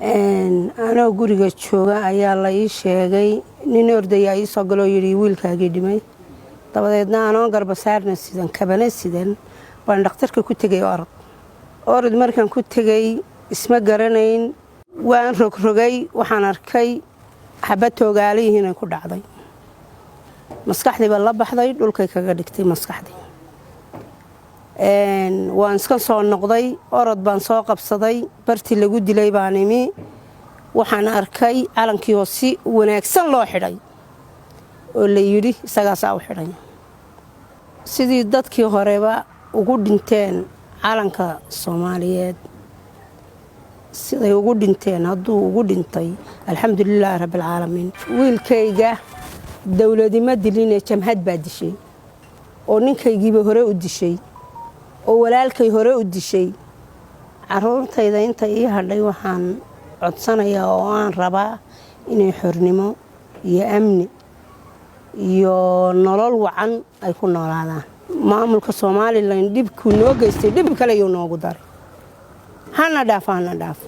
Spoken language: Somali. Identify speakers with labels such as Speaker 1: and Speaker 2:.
Speaker 1: أنا guriga jooga ayaa la ii sheegay nin ordaya ii soo galo yiri wiilkaagii dhimay dabadeedna aan garba saarna sidan kabana sidan baan dhakhtarka ku tagay orod markaan ku tagay isma garanayn waan rogrogay waxaan arkay xabad toogaalihiina ku dhacday maskaxdii baa la baxday dhulkay kaga dhigtay maskaxdii waan iska soo noqday orod baan soo qabsaday bartii lagu dilay baan imi waxaan arkay calankii oo si wanaagsan loo xidhay oo la yiri isaga saa u xidhay sidii dadkii horeba ugu dhinteen calanka Soomaaliyeed siday ugu dhinteen hadduu ugu dhintay alxamdulillaah rabbil caalamiin wiilkayga dawladnimo diline jamhad baa dishay oo ninkaygiiba hore u dishay oo walaalkay hore u dishay caruurtayda inta ii hadhay waxaan codsanayaa oo aan rabaa inay xornimo iyo amni iyo nolol wacan ay ku noolaadaan maamulka Soomaaliland dibku noo geystay dib kale iyo noogu daray hana dhaaf